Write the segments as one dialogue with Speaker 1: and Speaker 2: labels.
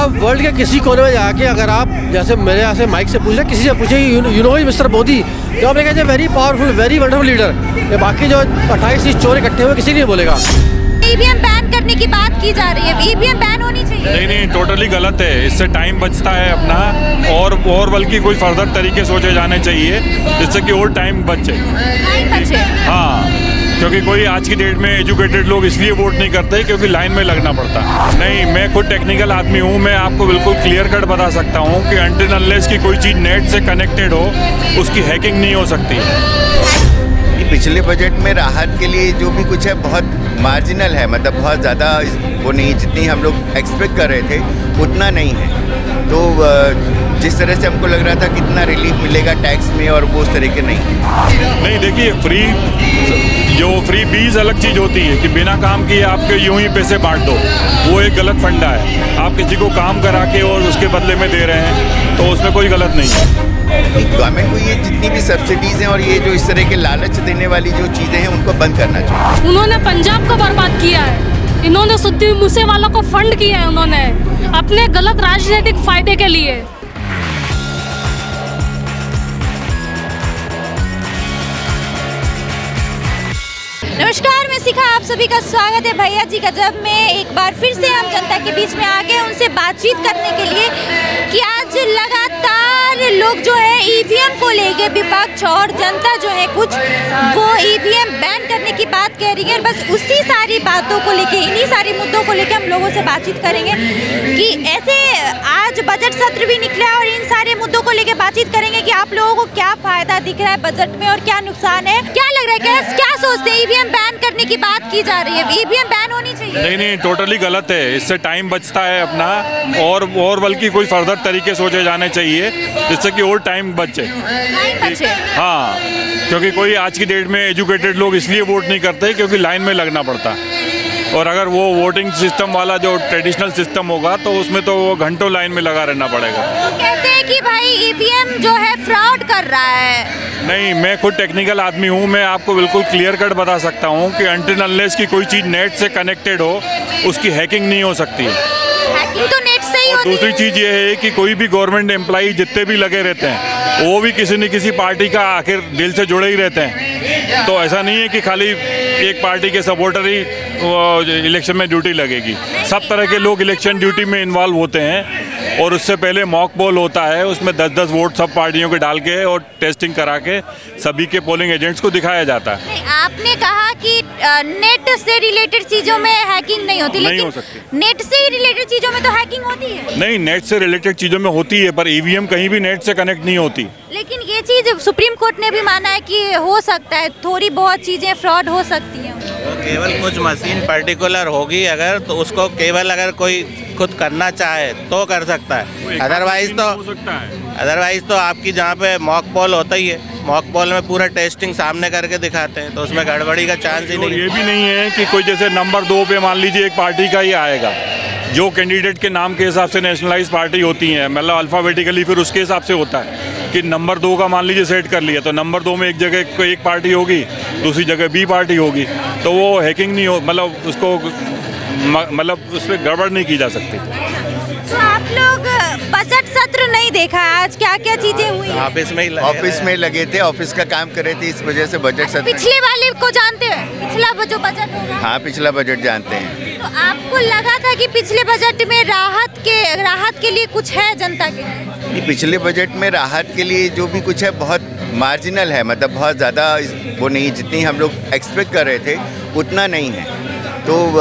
Speaker 1: आप वर्ल्ड के किसी कोने में जाके अगर आप जैसे मेरे यहाँ से माइक से पूछ रहे किसी से पूछे यू नो मिस्टर मोदी, तो आपने कहते हैं very powerful very wonderful leader. ये बाकी जो 28 चोर इकट्ठे हुए किसी नहीं बोलेगा।
Speaker 2: ईवीएम बैन करने की बात की जा रही है, ईवीएम बैन होनी चाहिए।
Speaker 3: नहीं, टोटली गलत है। इससे टाइम बचता है अपना और बल्कि कोई फर्दर तरीके सोचे जाने चाहिए जिससे कि और टाइम बचे। हाँ, क्योंकि कोई आज की डेट में एजुकेटेड लोग इसलिए वोट नहीं करते क्योंकि लाइन में लगना पड़ता। नहीं, मैं खुद टेक्निकल आदमी हूँ, मैं आपको बिल्कुल क्लियर कट बता सकता हूँ कि अनटिल अनलेस की कोई चीज़ नेट से कनेक्टेड हो उसकी हैकिंग नहीं हो सकती।
Speaker 4: पिछले बजट में राहत के लिए जो भी कुछ है बहुत मार्जिनल है, मतलब बहुत ज़्यादा वो नहीं, जितनी हम लोग एक्सपेक्ट कर रहे थे उतना नहीं है। तो जिस तरह से हमको लग रहा था कितना रिलीफ मिलेगा टैक्स में और वो उस तरह के नहीं।
Speaker 3: देखिए, फ्री बीज अलग चीज़ होती है कि बिना काम किए आपके यूं ही पैसे बांट दो, वो एक गलत फंडा है। आप किसी को काम करा के और उसके बदले में दे रहे हैं तो उसमें कोई गलत नहीं है।
Speaker 4: गवर्नमेंट को ये जितनी भी सब्सिडीज हैं और ये जो इस तरह के लालच देने वाली जो चीज़ें हैं उनको बंद करना चाहिए।
Speaker 5: उन्होंने पंजाब को बर्बाद किया है, इन्होंने सिद्धू मूसेवाला को फंड किया है उन्होंने अपने गलत राजनीतिक फायदे के लिए।
Speaker 2: नमस्कार, मैं शिखा, आप सभी का स्वागत है भैया जी गजब में। एक बार फिर से हम जनता के बीच में आ गए उनसे बातचीत करने के लिए कि आज लगातार लोग जो है ईवीएम को लेके विपक्ष और जनता जो है कुछ वो ईवीएम बैन करने की बात कह रही है। बस उसी सारी बातों को लेके, इन्हीं सारी मुद्दों को लेके हम लोगों से बातचीत करेंगे कि ऐसे आज बजट सत्र भी निकला है और इन सारे मुद्दों को लेके बातचीत करेंगे कि आप लोगों को क्या फायदा दिख रहा है बजट में और क्या नुकसान है, क्या लग रहा है, क्या सोचते हैं। ईवीएम बैन करने की बात की जा रही है, ईवीएम बैन होनी चाहिए।
Speaker 3: नहीं, टोटली गलत है। इससे टाइम बचता है अपना और बल्कि कोई फर्दर तरीके सोचे जाने चाहिए जिससे कि और टाइम बचे। हाँ, क्योंकि कोई आज की डेट में एजुकेटेड लोग इसलिए वोट नहीं करते क्योंकि लाइन में लगना पड़ता। और अगर वो वोटिंग सिस्टम वाला जो ट्रेडिशनल सिस्टम होगा तो उसमें तो वो घंटों लाइन में लगा रहना पड़ेगा।
Speaker 2: तो कहते हैं कि भाई ईवीएम जो है फ्रॉड कर रहा है।
Speaker 3: नहीं, मैं खुद टेक्निकल आदमी हूँ, मैं आपको बिल्कुल क्लियर कट बता सकता हूँ कि अनटिल अनलेस की कोई चीज़ नेट से कनेक्टेड हो उसकी हैकिंग नहीं हो सकती है।
Speaker 2: हैकिंग तो नेट से ही होती है।
Speaker 3: दूसरी चीज़ ये है कि कोई भी गवर्नमेंट एम्प्लॉई जितने भी लगे रहते हैं वो भी किसी न किसी पार्टी का आखिर दिल से जुड़े ही रहते हैं। तो ऐसा नहीं है कि खाली एक पार्टी के सपोर्टर ही इलेक्शन में ड्यूटी लगेगी। सब तरह के लोग इलेक्शन ड्यूटी में इन्वॉल्व होते हैं और उससे पहले मॉक पोल होता है, उसमें 10-10 वोट सब पार्टियों के डाल के और टेस्टिंग करा के सभी के पोलिंग एजेंट्स को दिखाया जाता है।
Speaker 2: आपने कहा कि नेट से रिलेटेड चीज़ों में हैकिंग नहीं होती,
Speaker 3: नहीं
Speaker 2: लेकिन
Speaker 3: हो सकती।
Speaker 2: नेट से रिलेटेड चीज़ों में तो हैकिंग होती है।
Speaker 3: नहीं, नेट से रिलेटेड चीज़ों में होती है पर ईवीएम कहीं भी नेट से कनेक्ट नहीं होती।
Speaker 2: लेकिन ये चीज़ सुप्रीम कोर्ट ने भी माना है कि हो सकता है, थोड़ी बहुत चीज़ें फ्रॉड हो सकती हैं।
Speaker 6: केवल कुछ मशीन पर्टिकुलर होगी अगर, तो उसको केवल अगर कोई खुद करना चाहे तो कर सकता है। अदरवाइज तो आपकी जहाँ पे मॉक पोल होता ही है, मॉक पोल में पूरा टेस्टिंग सामने करके दिखाते हैं तो उसमें गड़बड़ी का चांस ही नहीं।
Speaker 3: ये भी नहीं है कि कोई जैसे नंबर 2 पे मान लीजिए एक पार्टी का ही आएगा, जो कैंडिडेट के नाम के हिसाब से नेशनलाइज पार्टी होती है, मतलब अल्फ़ाबेटिकली फिर उसके हिसाब से होता है कि नंबर 2 का मान लीजिए सेट कर लिया तो नंबर 2 में एक जगह एक पार्टी होगी, दूसरी जगह बी पार्टी होगी, तो वो हैकिंग नहीं हो, मतलब उसको उस पर गड़बड़ नहीं की जा सकती।
Speaker 2: तो आप लोग बजट सत्र नहीं देखा आज, क्या क्या चीजें हुई?
Speaker 6: ऑफिस
Speaker 4: में लगे थे, ऑफिस का काम कर रहे थे, इस वजह से बजट सत्र।
Speaker 2: पिछले वाले को जानते हैं, पिछला जो बजट होगा?
Speaker 4: हाँ, पिछला बजट जानते हैं।
Speaker 2: तो आपको लगा था कि पिछले बजट में राहत के लिए कुछ है जनता के लिए?
Speaker 4: पिछले बजट में राहत के लिए जो भी कुछ है बहुत मार्जिनल है, मतलब बहुत ज़्यादा वो नहीं, जितनी हम लोग एक्सपेक्ट कर रहे थे उतना नहीं है। तो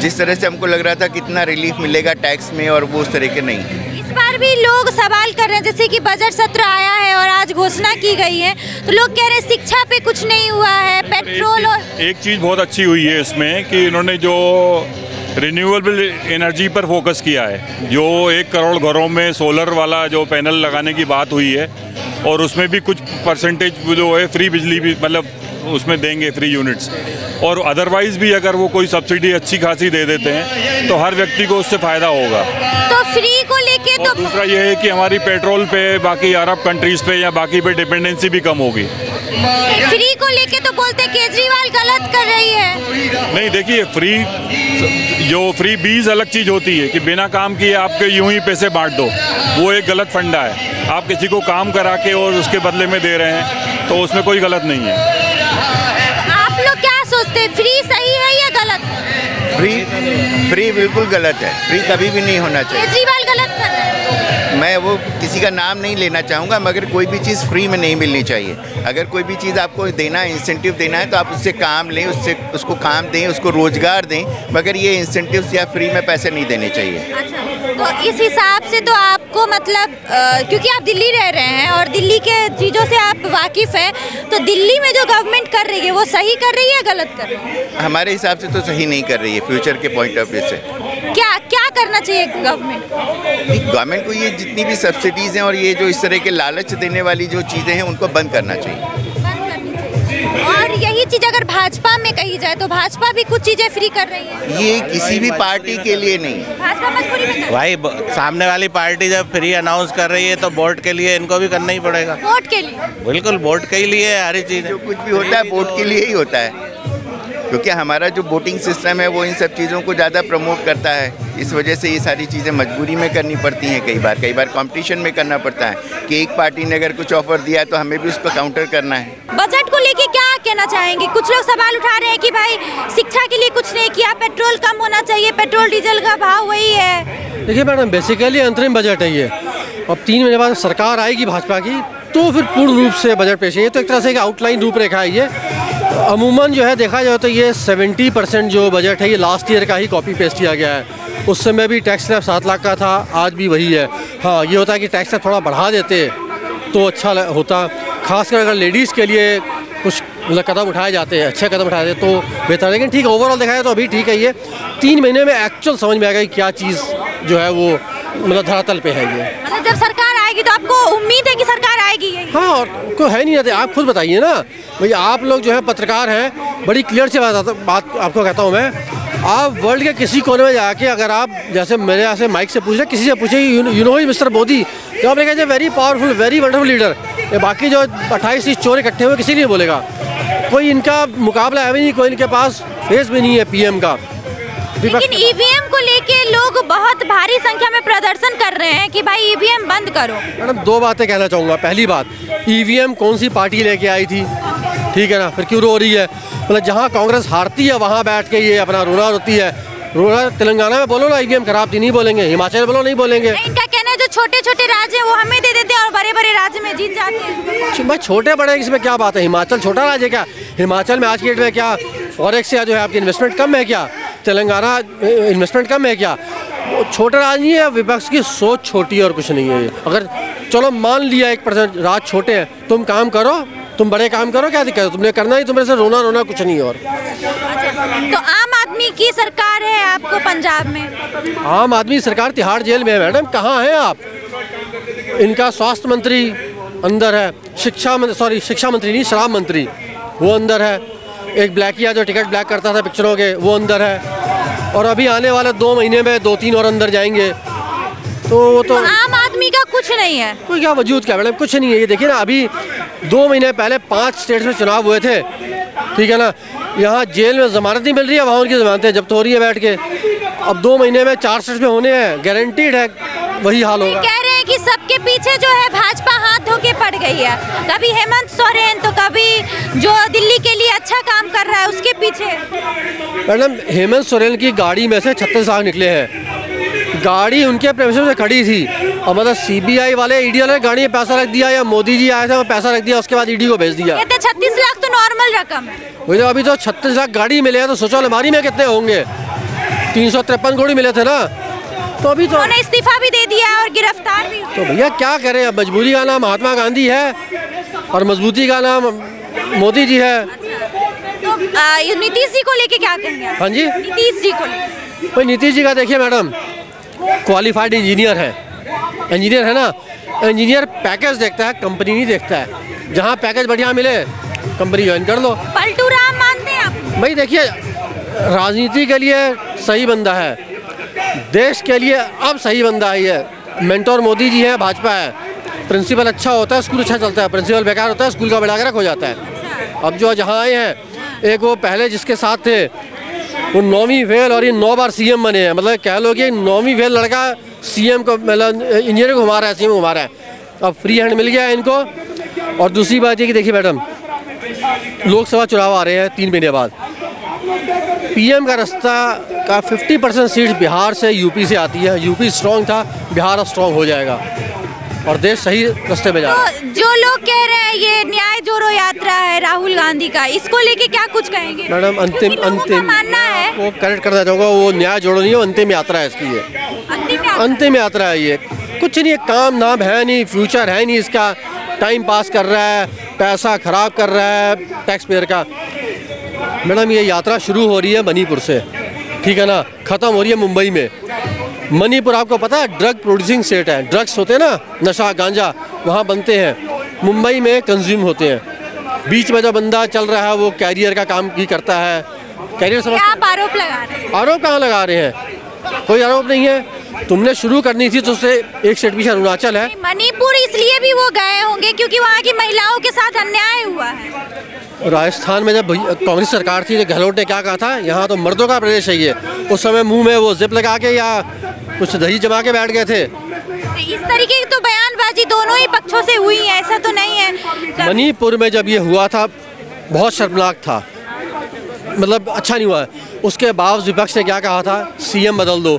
Speaker 4: जिस तरह से हमको लग रहा था कितना रिलीफ मिलेगा टैक्स में और वो उस तरह के नहीं।
Speaker 2: इस बार भी लोग सवाल कर रहे हैं, जैसे कि बजट सत्र आया है और आज घोषणा की गई है तो लोग कह रहे हैं शिक्षा पे कुछ नहीं हुआ है, पेट्रोल और
Speaker 3: एक चीज़ बहुत अच्छी हुई है इसमें कि इन्होंने जो रिन्यूएबल एनर्जी पर फोकस किया है, जो 1 करोड़ घरों में सोलर वाला जो पैनल लगाने की बात हुई है और उसमें भी कुछ परसेंटेज जो है फ्री बिजली भी मतलब उसमें देंगे, फ्री यूनिट्स। और अदरवाइज़ भी अगर वो कोई सब्सिडी अच्छी खासी दे देते हैं तो हर व्यक्ति को उससे फ़ायदा होगा।
Speaker 2: तो फ्री को लेके तो
Speaker 3: दूसरा ये है कि हमारी पेट्रोल पे, बाकी अरब कंट्रीज़ पे या बाकी पे डिपेंडेंसी भी कम होगी।
Speaker 2: फ्री को लेके तो बोलते हैं केजरीवाल गलत कर रही है।
Speaker 3: नहीं देखिए, फ्री बीज अलग चीज़ होती है कि बिना काम किए आपके यूं ही पैसे बांट दो, वो एक गलत फंडा है। आप किसी को काम करा के और उसके बदले में दे रहे हैं तो उसमें कोई गलत नहीं है।
Speaker 2: तो आप लोग क्या सोचते हैं, फ्री सही है या गलत?
Speaker 4: फ्री बिल्कुल गलत है, फ्री कभी भी नहीं होना चाहिए।
Speaker 2: केजरीवाल गलत कर रहे हैं।
Speaker 4: मैं वो किसी का नाम नहीं लेना चाहूँगा, मगर कोई भी चीज़ फ्री में नहीं मिलनी चाहिए। अगर कोई भी चीज़ आपको देना है, इंसेंटिव देना है, तो आप उससे काम लें, उसको काम दें, उसको रोजगार दें, मगर ये इंसेंटिव्स या फ्री में पैसे नहीं देने चाहिए।
Speaker 2: अच्छा, तो इस हिसाब से तो आपको मतलब क्योंकि आप दिल्ली रह रहे हैं और दिल्ली के चीज़ों से आप वाकिफ़ हैं, तो दिल्ली में जो गवर्नमेंट कर रही है वो सही कर रही है या गलत कर रही है?
Speaker 4: हमारे हिसाब से तो सही नहीं कर रही है, फ्यूचर के पॉइंट ऑफ व्यू से।
Speaker 2: क्या करना चाहिए गवर्नमेंट
Speaker 4: को? ये जितनी भी सब्सिडीज़ हैं और ये जो इस तरह के लालच देने वाली जो चीज़ें हैं उनको बंद करना चाहिए।
Speaker 2: और यही चीज़ अगर भाजपा में कही जाए तो भाजपा भी कुछ चीज़ें फ्री कर रही है।
Speaker 4: ये किसी भी पार्टी के लिए नहीं,
Speaker 2: भाजपा मजबूरी में
Speaker 6: भाई सामने वाली पार्टी जब फ्री अनाउंस कर रही है तो वोट के लिए इनको भी करना ही पड़ेगा।
Speaker 2: वोट के लिए?
Speaker 6: बिल्कुल, वोट के लिए हर चीज़।
Speaker 4: जो कुछ भी होता है वोट के लिए ही होता है, क्योंकि हमारा जो वोटिंग सिस्टम है वो इन सब चीज़ों को ज़्यादा प्रमोट करता है। इस वजह से ये सारी चीज़ें मजबूरी में करनी पड़ती हैं, कई बार कंपटीशन में करना पड़ता है कि एक पार्टी ने अगर कुछ ऑफर दिया है तो हमें भी उसको काउंटर करना है।
Speaker 2: बजट को लेके क्या कहना चाहेंगे? कुछ लोग सवाल उठा रहे हैं कि भाई शिक्षा के लिए कुछ नहीं किया, पेट्रोल कम होना चाहिए, पेट्रोल डीजल का भाव वही है।
Speaker 1: देखिए मैडम, बेसिकली अंतरिम बजट है ये। अब 3 महीने बाद सरकार आएगी भाजपा की तो फिर पूर्ण रूप से बजट पेश है। ये तो एक तरह से एक आउटलाइन रूपरेखा है ये। अमूमन जो है देखा जाए तो ये 70% जो बजट है ये लास्ट ईयर का ही कॉपी पेस्ट किया गया है। उस समय भी टैक्स स्लैब 7 लाख का था, आज भी वही है। हाँ, ये होता है कि टैक्स स्लैब थोड़ा बढ़ा देते तो अच्छा होता, खासकर अगर लेडीज़ के लिए कुछ मतलब कदम उठाए जाते हैं, अच्छे कदम उठाए जाते तो बेहतर है। लेकिन ठीक है, ओवरऑल देखा जाए तो अभी ठीक है। ये 3 महीने में एक्चुअल समझ में आ गया कि क्या चीज़ जो है वो मतलब धरातल पे है ये।
Speaker 2: मतलब जब सरकार आएगी तो आपको उम्मीद है कि सरकार आएगी?
Speaker 1: हाँ, और कोई है नहीं, आप खुद बताइए ना भैया। आप लोग जो है पत्रकार हैं, बड़ी क्लियर से बात आपको कहता हूँ मैं। आप वर्ल्ड के किसी कोने में जाके अगर आप जैसे मेरे यहाँ से माइक से पूछ रहे, किसी से पूछे यू नो मिस्टर मोदी, तो आपने कहा very powerful, very wonderful leader. ये बाकी जो 28 चोर इकट्ठे हुए किसी नहीं बोलेगा। कोई इनका मुकाबला है भी नहीं, कोई इनके पास फेस भी नहीं है पीएम का।
Speaker 2: लेकिन ईवीएम को लेके लोग बहुत भारी संख्या में प्रदर्शन कर रहे हैं कि भाई ईवीएम बंद करो।
Speaker 1: मैडम 2 बातें कहना चाहूँगा। पहली बात, ईवीएम कौन सी पार्टी लेके आई थी, ठीक है ना, फिर क्यों रो रही है? मतलब जहाँ कांग्रेस हारती है वहाँ बैठ के ये अपना रोना रोती है। रोना तेलंगाना में बोलो ना ईवीएम खराब थी, नहीं बोलेंगे। हिमाचल में बोलो, नहीं बोलेंगे।
Speaker 2: इनका कहना है जो छोटे छोटे राज्य हैं वो हमें दे देते हैं और बड़े बड़े राज्य में जीत जाते हैं।
Speaker 1: भाई छोटे बड़े इसमें क्या बात है? हिमाचल छोटा राज्य है क्या? हिमाचल में आज की डेट में क्या फॉरेक्स से जो है आपकी इन्वेस्टमेंट कम है क्या? तेलंगाना इन्वेस्टमेंट कम है क्या? वो छोटा राज्य नहीं है, विपक्ष की सोच छोटी है और कुछ नहीं है। अगर चलो मान लिया 1% राज्य छोटे हैं, तुम काम करो, तुम बड़े काम करो, क्या दिक्कत है? तुमने करना ही, तुम्हारे से रोना कुछ नहीं। और
Speaker 2: तो आम आदमी की सरकार है आपको पंजाब में?
Speaker 1: आम आदमी सरकार तिहाड़ जेल में है मैडम। कहाँ हैं आप? इनका स्वास्थ्य मंत्री अंदर है, शिक्षा मंत्री नहीं, शराब मंत्री वो अंदर है। एक ब्लैकिया जो टिकट ब्लैक करता था पिक्चरों के, वो अंदर है। और अभी आने वाले 2 महीने में 2-3 और अंदर जाएंगे। तो
Speaker 2: आम आदमी का कुछ नहीं है,
Speaker 1: कोई क्या वजूद क्या मैडम? कुछ नहीं है। ये देखिए ना, अभी 2 महीने पहले 5 स्टेट्स में चुनाव हुए थे, ठीक है ना। यहाँ जेल में जमानत नहीं मिल रही है, वहाँ उनकी जमानतें जब्त हो रही है बैठ के। अब 2 महीने में 4 स्टेट्स में होने हैं, गारंटीड है वही हाल होगा।
Speaker 2: कह रहे हैं कि सबके पीछे जो है भाजपा हाथ धो के पड़ गई है। कभी हेमंत सोरेन तो कभी जो दिल्ली के लिए अच्छा काम कर रहा है उसके पीछे।
Speaker 1: मैडम हेमंत सोरेन की गाड़ी में से 36 लाख निकले हैं। गाड़ी उनके प्रेमिसेस में खड़ी थी और मतलब सीबीआई वाले, ईडी वाले गाड़ी में पैसा रख दिया, या मोदी जी आए थे वो पैसा रख दिया, उसके बाद ईडी को भेज दिया।
Speaker 2: कहते 36 लाख तो नॉर्मल रकम है।
Speaker 1: वही तो, अभी तो 36 लाख गाड़ी मिले हैं, तो सोचो अलमारी में कितने होंगे। 353 करोड़ मिले थे ना, तो अभी तो
Speaker 2: उन्होंने इस्तीफा भी दे दिया और गिरफ्तार भी।
Speaker 1: तो भैया क्या करें? अब मजबूरी का नाम महात्मा गांधी है और मजबूती का नाम मोदी जी है।
Speaker 2: तो नीतीश जी को लेके क्या कहेंगे?
Speaker 1: हाँ जी,
Speaker 2: नीतीश जी को लेके
Speaker 1: भाई नीतीश जी का देखिए मैडम, क्वालिफाइड इंजीनियर है। इंजीनियर है ना, इंजीनियर पैकेज देखता है, कंपनी नहीं देखता है। जहाँ पैकेज बढ़िया मिले कंपनी ज्वाइन कर लो।
Speaker 2: पलटू राम मानते हैं आप?
Speaker 1: भाई देखिए, राजनीति के लिए सही बंदा है, देश के लिए अब सही बंदा है ये। मेंटोर मोदी जी है, भाजपा है। प्रिंसिपल अच्छा होता है, स्कूल अच्छा चलता है। प्रिंसिपल बेकार होता है, स्कूल का बेड़ा गर्क हो जाता है। अब जो जहाँ आए हैं, एक वो पहले जिसके साथ थे वो 9वीं फेल और ये 9 बार सीएम बने हैं। मतलब कह लो कि 9वीं फेल लड़का सीएम को मतलब इंजीनियर को घुमा रहा है, सीएम को घुमा रहा है। अब फ्री हैंड मिल गया है इनको। और दूसरी बात ये कि देखिए मैडम, लोकसभा चुनाव आ रहे हैं 3 महीने बाद। पीएम का रास्ता का 50% सीट बिहार से यूपी से आती है। यूपी स्ट्रांग था, बिहार अब स्ट्रांग हो जाएगा और देश सही रास्ते में जा रहा है।
Speaker 2: तो जो लोग कह रहे हैं ये न्याय जोड़ो यात्रा है राहुल गांधी का, इसको लेके क्या कुछ कहेंगे?
Speaker 1: मैडम अंतिम
Speaker 2: मानना है
Speaker 1: वो करेक्ट करना चाहूँगा, वो न्याय जोड़ो नहीं है, अंतिम यात्रा है इसकी। ये अंतिम यात्रा है, ये कुछ नहीं, काम नाम है नहीं, फ्यूचर है नहीं इसका, टाइम पास कर रहा है, पैसा खराब कर रहा है टैक्स पेयर का। मैडम ये यात्रा शुरू हो रही है मणिपुर से, ठीक है ना, ख़त्म हो रही है मुंबई में। मणिपुर आपको पता है ड्रग प्रोड्यूसिंग स्टेट है, ड्रग्स होते हैं ना, नशा गांजा वहाँ बनते हैं, मुंबई में कंज्यूम होते हैं। बीच में जो बंदा चल रहा है वो कैरियर का काम भी करता है। कैरियर समझ
Speaker 2: आप आरोप लगा रहे हैं?
Speaker 1: आरोप कहाँ लगा रहे हैं, कोई आरोप नहीं है। तुमने शुरू करनी थी तो उससे एक स्टेट पीछे अरुणाचल है।
Speaker 2: मणिपुर इसलिए भी वो गए होंगे क्योंकि वहाँ की महिलाओं के साथ अन्याय हुआ है।
Speaker 1: राजस्थान में जब कांग्रेस सरकार थी तो गहलोत ने क्या कहा था, यहाँ तो मर्दों का प्रदेश है ये। उस समय मुंह में वो जिप लगा के या कुछ दही जमा के बैठ गए थे।
Speaker 2: इस तरीके की तो बयानबाजी दोनों ही पक्षों से हुई है, ऐसा तो नहीं है।
Speaker 1: मणिपुर में जब ये हुआ था बहुत शर्मनाक था, मतलब अच्छा नहीं हुआ। उसके बावजूद विपक्ष ने क्या कहा था, सीएम बदल दो,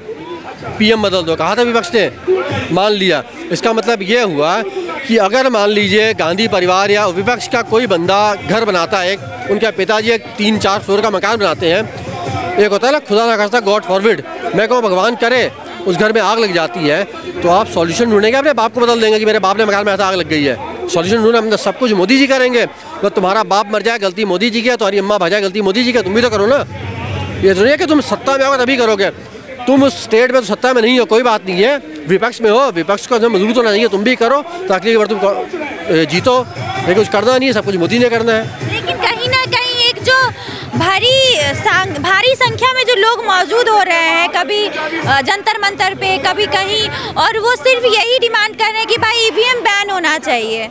Speaker 1: पीएम बदल दो, कहा था विपक्ष ने, मान लिया। इसका मतलब ये हुआ कि अगर मान लीजिए गांधी परिवार या विपक्ष का कोई बंदा घर बनाता है, उनके पिताजी एक 3-4 फ्लोर का मकान बनाते हैं, एक होता है ना खुदा ना खास्ता गॉड फॉरवर्ड, मैं कहूँ भगवान करे उस घर में आग लग जाती है तो आप सॉल्यूशन ढूंढेंगे, अपने बाप को बदल देंगे कि मेरे बाप ने मकान में आग लग गई है, सॉल्यूशन ढूंढना मतलब सब कुछ मोदी जी करेंगे। तो तुम्हारा बाप मर जाए गलती मोदी जी की है, तुम्हारी अम्मा भाई जाए गलती मोदी जी की, तुम भी तो करो ना। ये तो नहीं है कि तुम सत्ता में आओगे तभी करोगे, तुम उस स्टेट में तो सत्ता में नहीं हो, कोई बात नहीं है, विपक्ष में हो, विपक्ष को मजबूत होना चाहिए, तुम भी करो ताकि अगर तुम जीतो, लेकिन कुछ करना नहीं है, सब कुछ मोदी ने करना है।
Speaker 2: लेकिन कहीं ना कहीं एक जो भारी संख्या में जो लोग मौजूद हो रहे हैं, कभी जंतर मंतर पे, कभी कहीं, और वो सिर्फ यही डिमांड कर रहे हैं कि भाई ईवीएम बैन होना चाहिए।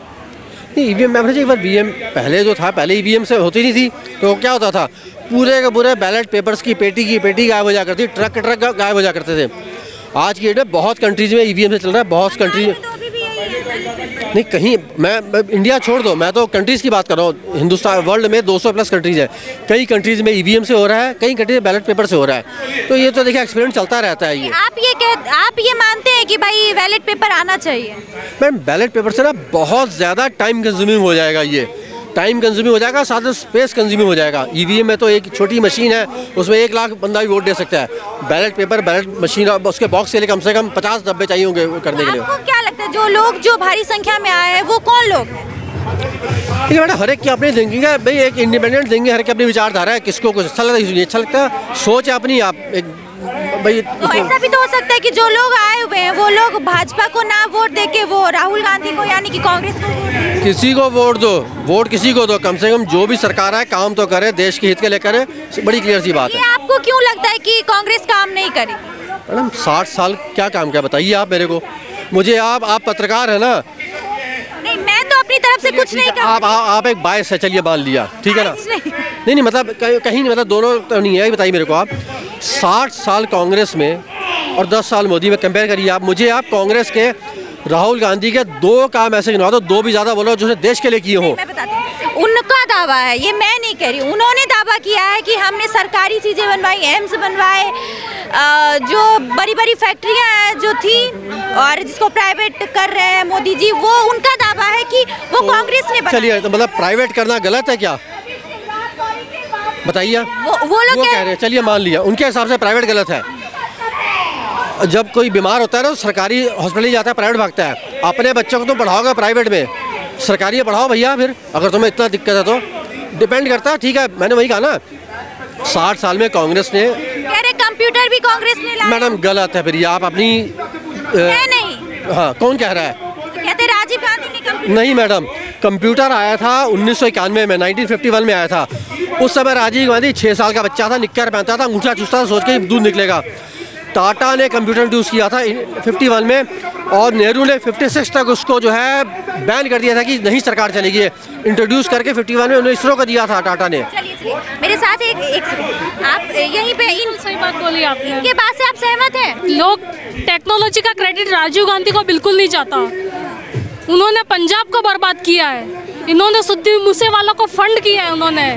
Speaker 1: ईवीएम मैं एक बार वीएम पहले जो था, पहले ईवीएम से होती नहीं थी तो क्या होता था, पूरे के पूरे बैलेट पेपर्स की पेटी गायब हो जा करती, ट्रक गायब हो जा करते थे। आज की डेट में बहुत कंट्रीज में ईवीएम से चल रहा है, बहुत कंट्रीज नहीं, कहीं मैं इंडिया छोड़ दो, मैं तो कंट्रीज़ की बात कर रहा हूँ। हिंदुस्तान वर्ल्ड में 200+ कंट्रीज़ है, कई कंट्रीज़ में ईवीएम से हो रहा है, कई कंट्रीज में बैलेट पेपर से हो रहा है। तो ये तो देखिए एक्सपेरिमेंट चलता रहता है। ये
Speaker 2: आप ये मानते हैं कि भाई बैलेट पेपर आना चाहिए?
Speaker 1: मैम बैलेट पेपर से ना बहुत ज़्यादा टाइम कंज्यूमिंग हो जाएगा, ये टाइम कंज्यूमिंग हो जाएगा, साथ में स्पेस कंज्यूमिंग हो जाएगा। ईवीएम में तो एक छोटी मशीन है, उसमें 1 लाख बंदा भी वोट दे सकता है। बैलेट पेपर, बैलेट मशीन, उसके बॉक्स के लिए कम से कम 50 डब्बे चाहिए होंगे करने के लिए।
Speaker 2: आपको क्या लगता है जो लोग जो भारी संख्या में आए हैं वो कौन लोग हैं?
Speaker 1: देखिए बेटा, हर एक की अपनी थिंकिंग है भाई, एक इंडिपेंडेंट थिंकिंग, हर की अपनी विचारधारा है, किसको कुछ अच्छा लगता है, किसी अच्छा लगता है, सोच है अपनी। आप एक भाई
Speaker 2: तो ऐसा भी तो हो सकता है कि जो लोग आए हुए हैं वो लोग भाजपा को ना वोट देके वो राहुल गांधी को यानी कि कांग्रेस को
Speaker 1: किसी को वोट दो, वोट किसी को दो, कम से कम जो भी सरकार है काम तो करे, देश के हित के लिए करे, बड़ी क्लियर सी बात है।
Speaker 2: ये आपको क्यों लगता है कि कांग्रेस काम नहीं करेगी?
Speaker 1: मैडम 60 साल क्या काम किया बताइए आप मेरे को, मुझे। आप पत्रकार है ना?
Speaker 2: नहीं, मैं तो अपनी तरफ से कुछ नहीं कर।
Speaker 1: आप एक बायस है, चलिए मान लिया, ठीक है ना? नहीं मतलब कहीं नहीं, मतलब दोनों तो नहीं है। बताइए मेरे को आप 60 साल कांग्रेस में और 10 साल मोदी में कंपेयर करिए आप मुझे। आप कांग्रेस के राहुल गांधी के 2 काम ऐसे गिनवा दो, 2 भी ज़्यादा बोलो जो देश के लिए किए हों।
Speaker 2: मैं बताती हूँ, उनका दावा है, ये मैं नहीं कह रही। उन्होंने दावा किया है कि हमने सरकारी चीज़ें बनवाई, एम्स बनवाए, जो बड़ी बड़ी फैक्ट्रियाँ हैं जो थी और जिसको प्राइवेट कर रहे हैं मोदी जी, वो उनका दावा है कि वो कांग्रेस ने बनाया।
Speaker 1: चलिए तो मतलब प्राइवेट करना गलत है क्या, बताइए?
Speaker 2: वो लोग
Speaker 1: कह रहे हैं, चलिए मान लिया उनके हिसाब से प्राइवेट गलत है। जब कोई बीमार होता है ना तो सरकारी हॉस्पिटल जाता है, प्राइवेट भागता है। अपने बच्चों को तो पढ़ाओगे प्राइवेट में, सरकारी पढ़ाओ भैया। फिर अगर तुम्हें इतना दिक्कत है तो डिपेंड करता है, ठीक है, मैंने वही कहा ना 60 साल में कांग्रेस ने,
Speaker 2: कह रहे कंप्यूटर भी कांग्रेस ने लाया।
Speaker 1: मैडम गलत है फिर ये, आप अपनी
Speaker 2: नहीं,
Speaker 1: हाँ कौन कह रहा है?
Speaker 2: कहते राजीव गांधी ने कंप्यूटर।
Speaker 1: नहीं मैडम, कंप्यूटर आया था 1991 में, 1951 में आया था। उस समय राजीव गांधी 6 साल का बच्चा था, निक्कर पहनता था, अंगूठा चूसता था, सोच के दूध निकलेगा। टाटा ने कंप्यूटर इंट्रोड्यूस किया था 51 में, और नेहरू ने 56 तक उसको जो है बैन कर दिया था कि नहीं सरकार चलेगी। इंट्रोड्यूस करके 51 में उन्हें इसरो को दिया था टाटा ने।
Speaker 2: चलिए मेरे साथ एक आप यहीं पे
Speaker 5: सही बात बोली आपने।
Speaker 2: इनके बात से आप सहमत हैं?
Speaker 5: लोग टेक्नोलॉजी का क्रेडिट राजीव गांधी को बिल्कुल नहीं जाता। उन्होंने पंजाब को बर्बाद किया है, इन्होंने सिद्धू मूसेवाला को फंड किया है, उन्होंने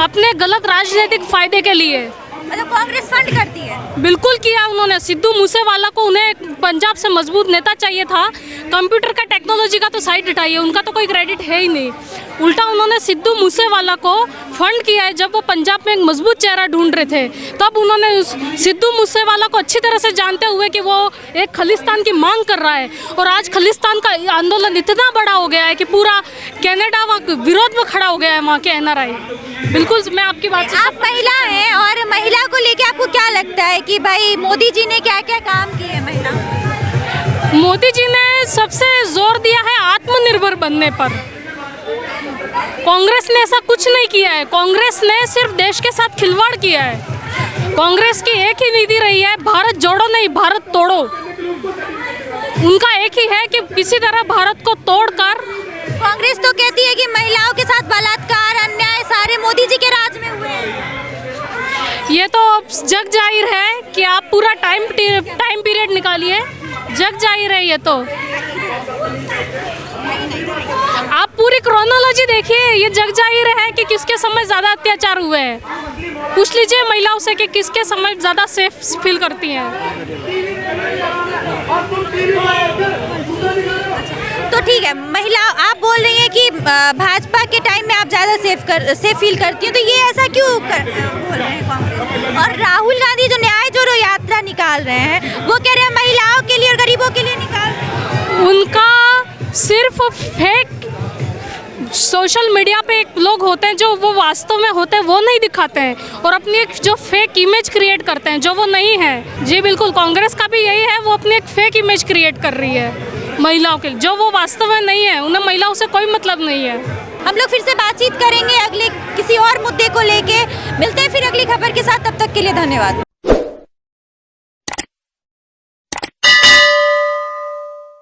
Speaker 5: अपने गलत राजनीतिक फायदे के लिए।
Speaker 2: मतलब कांग्रेस फंड करती है?
Speaker 5: बिल्कुल किया उन्होंने। सिद्धू मूसेवाला को, उन्हें पंजाब से मजबूत नेता चाहिए था। कंप्यूटर का टेक्नोलॉजी का तो साइड हटाइए, उनका तो कोई क्रेडिट है ही नहीं। उल्टा उन्होंने सिद्धू मूसेवाला को फंड किया है। जब वो पंजाब में एक मजबूत चेहरा ढूंढ रहे थे, तब उन्होंने सिद्धू मूसेवाला को अच्छी तरह से जानते हुए कि वो एक खालिस्तान की मांग कर रहा है, और आज खालिस्तान का आंदोलन इतना बड़ा हो गया है कि पूरा कनाडा विरोध में खड़ा हो गया है वहाँ के NRI। बिल्कुल, मैं आपकी बात से।
Speaker 2: आप महिला हैं, और महिला को लेके आपको क्या लगता है कि भाई मोदी जी ने क्या क्या काम किए हैं महिला?
Speaker 5: मोदी जी ने सबसे जोर दिया है आत्मनिर्भर बनने पर। कांग्रेस ने ऐसा कुछ नहीं किया है। कांग्रेस ने सिर्फ देश के साथ खिलवाड़ किया है। कांग्रेस की एक ही नीति रही है, भारत जोड़ो नहीं भारत तोड़ो। उनका एक ही है कि किसी तरह भारत को तोड़कर।
Speaker 2: कांग्रेस तो कहती है कि महिलाओं के साथ बलात्कार, अन्याय सारे मोदी जी के राज में हुए हैं।
Speaker 5: ये तो जग जाहिर है कि आप पूरा टाइम पीरियड निकालिए, जग जाहिर है ये तो। आप पूरी क्रोनोलॉजी देखिए, ये जग जाहिर है कि किसके समय ज़्यादा अत्याचार हुए हैं। पूछ लीजिए महिलाओं से कि किसके समय ज़्यादा सेफ फील करती हैं।
Speaker 2: तो ठीक है, महिला आप बोल रही हैं कि भाजपा के टाइम में आप ज़्यादा सेफ फील करती हैं, तो ये ऐसा क्यों बोल रहे हैं कांग्रेस? और राहुल गांधी जो न्याय जोड़ो यात्रा निकाल रहे हैं, वो कह रहे हैं महिलाओं के लिए और गरीबों के लिए निकाल रहे हैं।
Speaker 5: उनका सिर्फ फेक सोशल मीडिया पे एक लोग होते हैं जो वो वास्तव में होते हैं वो नहीं दिखाते हैं, और अपनी एक जो फेक इमेज क्रिएट करते हैं जो वो नहीं है। जी बिल्कुल, कांग्रेस का भी यही है, वो अपनी एक फेक इमेज क्रिएट कर रही है महिलाओं के लिए, जो वो वास्तव में नहीं है। उन्हें महिलाओं से कोई मतलब नहीं है।
Speaker 2: हम लोग फिर से बातचीत करेंगे अगले किसी और मुद्दे को लेके। मिलते हैं फिर अगली खबर के साथ, तब तक के लिए धन्यवाद।